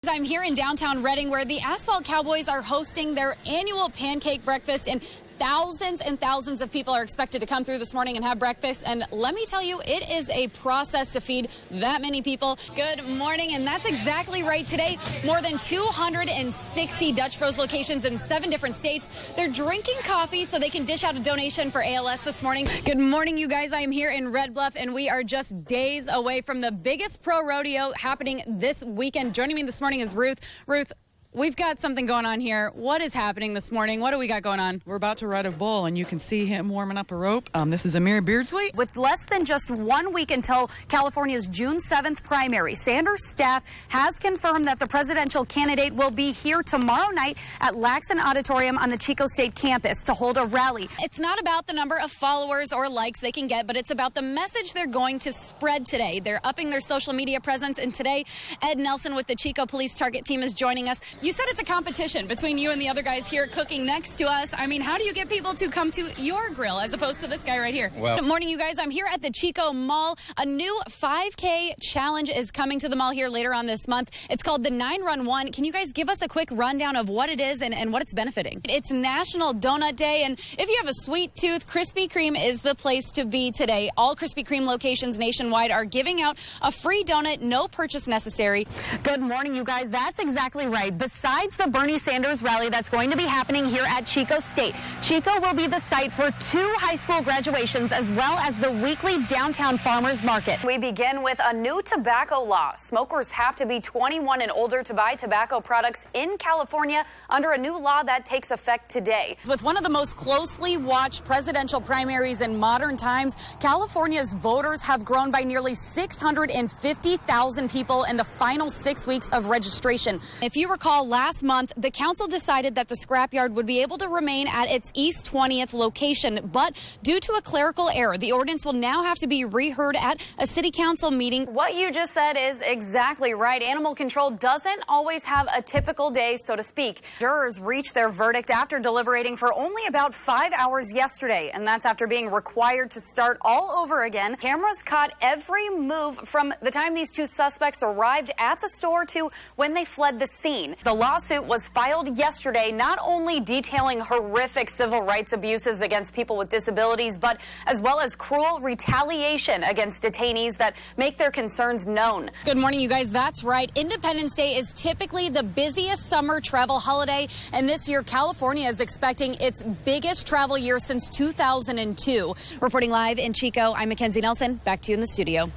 I'm here in downtown Reading where the Asphalt Cowboys are hosting their annual pancake breakfast, and thousands and thousands of people are expected to come through this morning and have breakfast. And let me tell you, it is a process to feed that many people. Good morning. And that's exactly right. Today, more than 260 Dutch Bros locations in 7 different states. They're drinking coffee so they can dish out a donation for ALS this morning. Good morning, you guys. I am here in Red Bluff, and we are just days away from the biggest pro rodeo happening this weekend. Joining me this morning is Ruth. Ruth, we've got something going on here. What is happening this morning? What do we got going on? We're about to ride a bull, and you can see him warming up a rope. This is Amir Beardsley. With less than just 1 week until California's June 7th primary, Sanders staff has confirmed that the presidential candidate will be here tomorrow night at Laxon Auditorium on the Chico State campus to hold a rally. It's not about the number of followers or likes they can get, but it's about the message they're going to spread today. They're upping their social media presence, and today, Ed Nelson with the Chico Police Target Team is joining us. You said it's a competition between you and the other guys here cooking next to us. I mean, how do you get people to come to your grill as opposed to this guy right here? Well, good morning, you guys. I'm here at the Chico Mall. A new 5K challenge is coming to the mall here later on this month. It's called the 9 Run 1. Can you guys give us a quick rundown of what it is and what it's benefiting? It's National Donut Day, and if you have a sweet tooth, Krispy Kreme is the place to be today. All Krispy Kreme locations nationwide are giving out a free donut, no purchase necessary. Good morning, you guys. That's exactly right. Besides the Bernie Sanders rally that's going to be happening here at Chico State, Chico will be the site for 2 high school graduations as well as the weekly downtown farmers market. We begin with a new tobacco law. Smokers have to be 21 and older to buy tobacco products in California under a new law that takes effect today. With one of the most closely watched presidential primaries in modern times, California's voters have grown by nearly 650,000 people in the final 6 weeks of registration. If you recall, last month, the council decided that the scrapyard would be able to remain at its East 20th location, but due to a clerical error, the ordinance will now have to be reheard at a city council meeting. What you just said is exactly right. Animal control doesn't always have a typical day, so to speak. Jurors reached their verdict after deliberating for only about 5 hours yesterday, and that's after being required to start all over again. Cameras caught every move from the time these 2 suspects arrived at the store to when they fled the scene. The lawsuit was filed yesterday, not only detailing horrific civil rights abuses against people with disabilities, but as well as cruel retaliation against detainees that make their concerns known. Good morning, you guys. That's right. Independence Day is typically the busiest summer travel holiday, and this year California is expecting its biggest travel year since 2002. Reporting live in Chico, I'm Mackenzie Nelson. Back to you in the studio.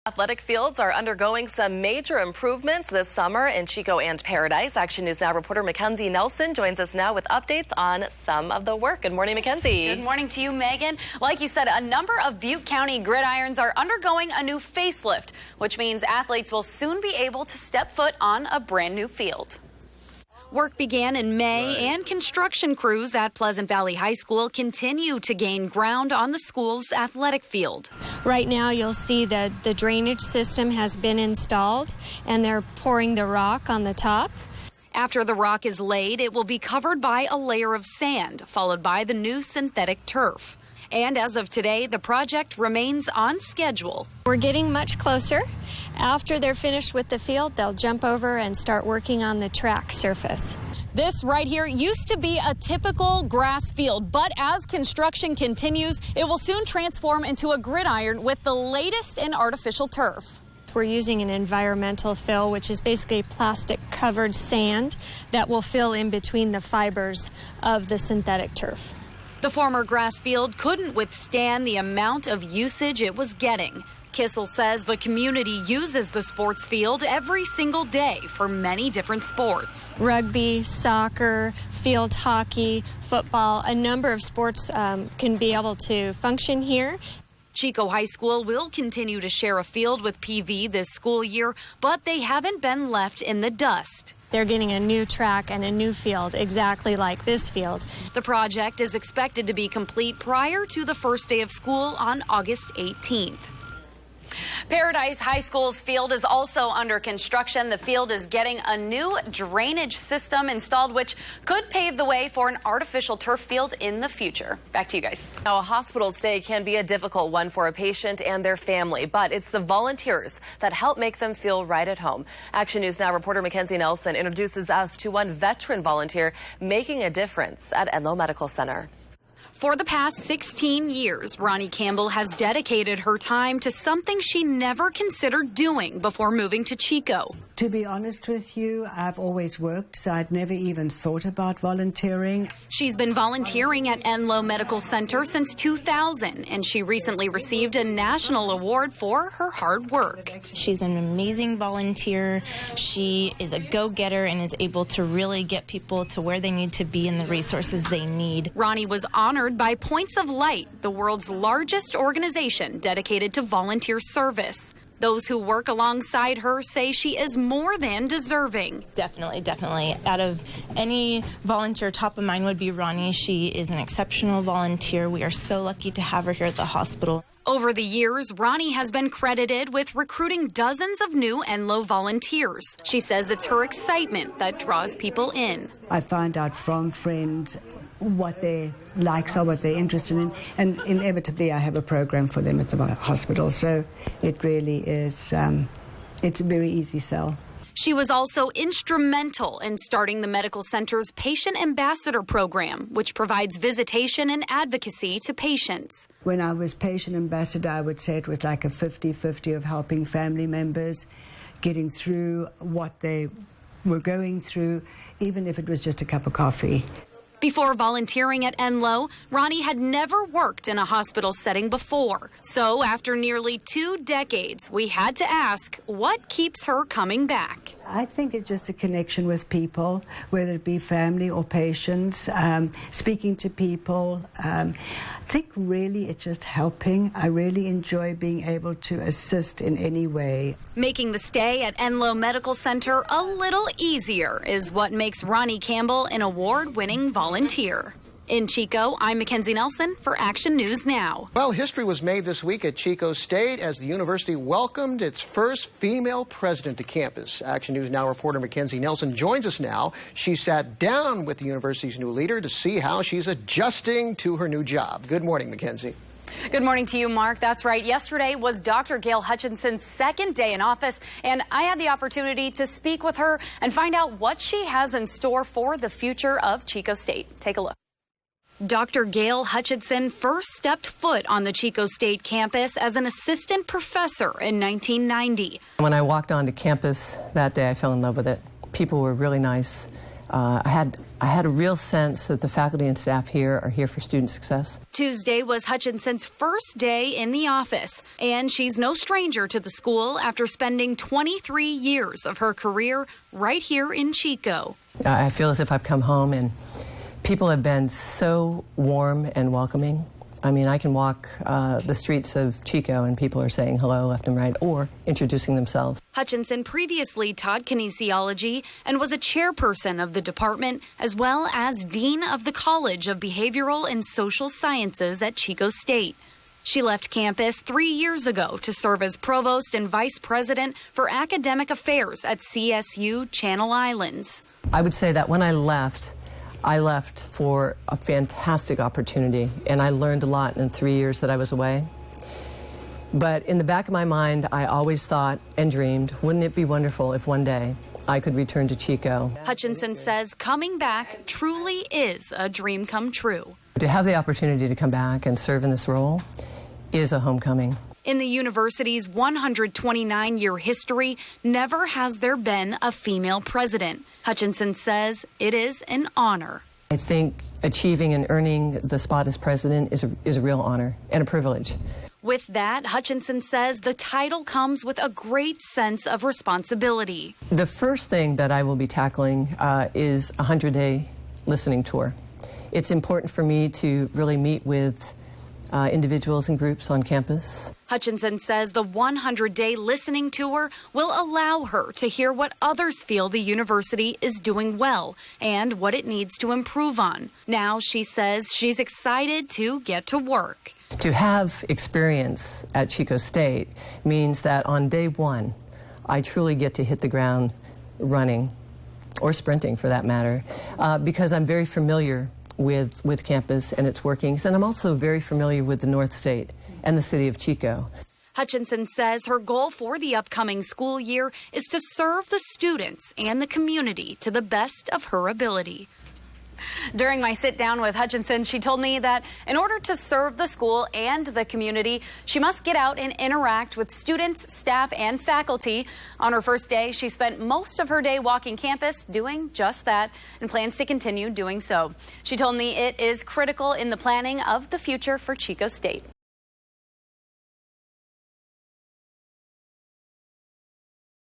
Athletic fields are undergoing some major improvements this summer in Chico and Paradise. Action News Now reporter Mackenzie Nelson joins us now with updates on some of the work. Good morning, Mackenzie. Good morning to you, Megan. Like you said, a number of Butte County gridirons are undergoing a new facelift, which means athletes will soon be able to step foot on a brand new field. Work began in May, and construction crews at Pleasant Valley High School continue to gain ground on the school's athletic field. Right now, you'll see that the drainage system has been installed, and they're pouring the rock on the top. After the rock is laid, it will be covered by a layer of sand, followed by the new synthetic turf. And as of today, the project remains on schedule. We're getting much closer. After they're finished with the field, they'll jump over and start working on the track surface. This right here used to be a typical grass field, but as construction continues, it will soon transform into a gridiron with the latest in artificial turf. We're using an environmental fill, which is basically plastic-covered sand that will fill in between the fibers of the synthetic turf. The former grass field couldn't withstand the amount of usage it was getting. Kissel says the community uses the sports field every single day for many different sports. Rugby, soccer, field hockey, football, a number of sports can be able to function here. Chico High School will continue to share a field with PV this school year, but they haven't been left in the dust. They're getting a new track and a new field, exactly like this field. The project is expected to be complete prior to the first day of school on August 18th. Paradise High School's field is also under construction. The field is getting a new drainage system installed, which could pave the way for an artificial turf field in the future. Back to you guys. Now, a hospital stay can be a difficult one for a patient and their family, but it's the volunteers that help make them feel right at home. Action News Now reporter Mackenzie Nelson introduces us to one veteran volunteer making a difference at Enloe Medical Center. For the past 16 years, Ronnie Campbell has dedicated her time to something she never considered doing before moving to Chico. To be honest with you, I've always worked, so I'd never even thought about volunteering. She's been volunteering at Enloe Medical Center since 2000, and she recently received a national award for her hard work. She's an amazing volunteer. She is a go-getter and is able to really get people to where they need to be and the resources they need. Ronnie was honored by Points of Light, the world's largest organization dedicated to volunteer service. Those who work alongside her say she is more than deserving. Definitely. Out of any volunteer, top of mind would be Ronnie. She is an exceptional volunteer. We are so lucky to have her here at the hospital. Over the years, Ronnie has been credited with recruiting dozens of new Enloe volunteers. She says it's her excitement that draws people in. I find out from friends what their likes are, what they're interested in, and inevitably I have a program for them at the hospital, so it really is, it's a very easy sell. She was also instrumental in starting the medical center's Patient Ambassador program, which provides visitation and advocacy to patients. When I was patient ambassador, I would say it was like a 50-50 of helping family members getting through what they were going through, even if it was just a cup of coffee. Before volunteering at Enloe, Ronnie had never worked in a hospital setting before. So after nearly 2 decades, we had to ask, what keeps her coming back? I think it's just a connection with people, whether it be family or patients, speaking to people. I think really it's just helping. I really enjoy being able to assist in any way. Making the stay at Enloe Medical Center a little easier is what makes Ronnie Campbell an award-winning volunteer. In Chico, I'm Mackenzie Nelson for Action News Now. Well, history was made this week at Chico State as the university welcomed its first female president to campus. Action News Now reporter Mackenzie Nelson joins us now. She sat down with the university's new leader to see how she's adjusting to her new job. Good morning, Mackenzie. Good morning to you, Mark. That's right. Yesterday was Dr. Gail Hutchinson's second day in office, and I had the opportunity to speak with her and find out what she has in store for the future of Chico State. Take a look. Dr. Gail Hutchinson first stepped foot on the Chico State campus as an assistant professor in 1990. When I walked onto campus that day, I fell in love with it. People were really nice. I had a real sense that the faculty and staff here are here for student success. Tuesday was Hutchinson's first day in the office, and she's no stranger to the school after spending 23 years of her career right here in Chico. I feel as if I've come home, and people have been so warm and welcoming. I mean, I can walk the streets of Chico and people are saying hello left and right or introducing themselves. Hutchinson previously taught kinesiology and was a chairperson of the department as well as dean of the College of Behavioral and Social Sciences at Chico State. She left campus 3 years ago to serve as provost and vice president for academic affairs at CSU Channel Islands. I would say that when I left for a fantastic opportunity, and I learned a lot in 3 years that I was away. But in the back of my mind, I always thought and dreamed, wouldn't it be wonderful if one day I could return to Chico? Hutchinson says coming back truly is a dream come true. To have the opportunity to come back and serve in this role is a homecoming. In the university's 129-year history, never has there been a female president. Hutchinson says it is an honor. I think achieving and earning the spot as president is a real honor and a privilege. With that, Hutchinson says the title comes with a great sense of responsibility. The first thing that I will be tackling is a 100-day listening tour. It's important for me to really meet with individuals and groups on campus. Hutchinson says the 100-day listening tour will allow her to hear what others feel the university is doing well and what it needs to improve on. Now she says she's excited to get to work. To have experience at Chico State means that on day one, I truly get to hit the ground running, or sprinting for that matter, because I'm very familiar with campus and its workings, and I'm also very familiar with the North State and the city of Chico. Hutchinson says her goal for the upcoming school year is to serve the students and the community to the best of her ability. During my sit down with Hutchinson, she told me that in order to serve the school and the community, she must get out and interact with students, staff, and faculty. On her first day, she spent most of her day walking campus doing just that and plans to continue doing so. She told me it is critical in the planning of the future for Chico State.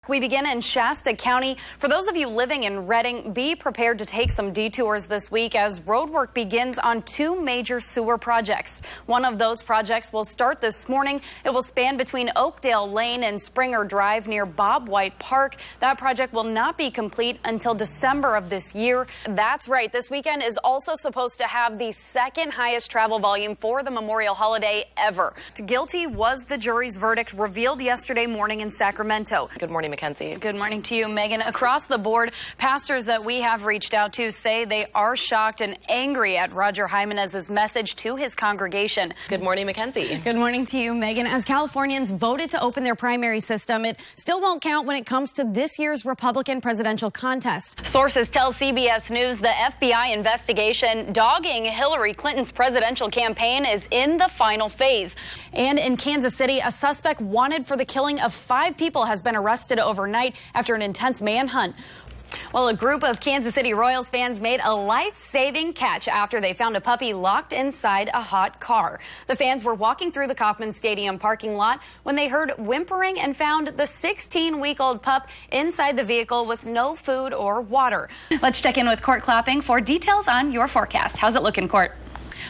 We begin in Shasta County. For those of you living in Redding, be prepared to take some detours this week as road work begins on 2 major sewer projects. One of those projects will start this morning. It will span between Oakdale Lane and Springer Drive near Bob White Park. That project will not be complete until December of this year. That's right. This weekend is also supposed to have the second highest travel volume for the Memorial holiday ever. Guilty was the jury's verdict revealed yesterday morning in Sacramento. Good morning, Mackenzie. Good morning to you, Megan. Across the board, pastors that we have reached out to say they are shocked and angry at Roger Jimenez's message to his congregation. Good morning, Mackenzie. Good morning to you, Megan. As Californians voted to open their primary system, it still won't count when it comes to this year's Republican presidential contest. Sources tell CBS News the FBI investigation dogging Hillary Clinton's presidential campaign is in the final phase. And in Kansas City, a suspect wanted for the killing of 5 people has been arrested overnight after an intense manhunt. Well, a group of Kansas City Royals fans made a life-saving catch after they found a puppy locked inside a hot car. The fans were walking through the Kauffman Stadium parking lot when they heard whimpering and found the 16-week-old pup inside the vehicle with no food or water. Let's check in with Court Clapping for details on your forecast. How's it looking, Court?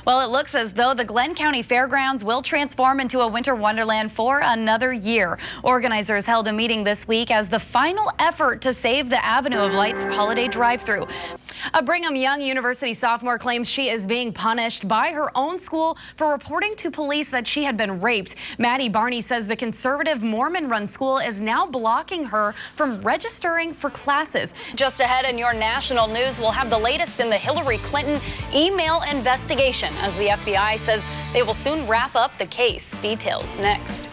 Well, it looks as though the Glenn County Fairgrounds will transform into a winter wonderland for another year. Organizers held a meeting this week as the final effort to save the Avenue of Lights holiday drive-thru. A Brigham Young University sophomore claims she is being punished by her own school for reporting to police that she had been raped. Maddie Barney says the conservative Mormon-run school is now blocking her from registering for classes. Just ahead in your national news, we'll have the latest in the Hillary Clinton email investigation as the FBI says they will soon wrap up the case. Details next.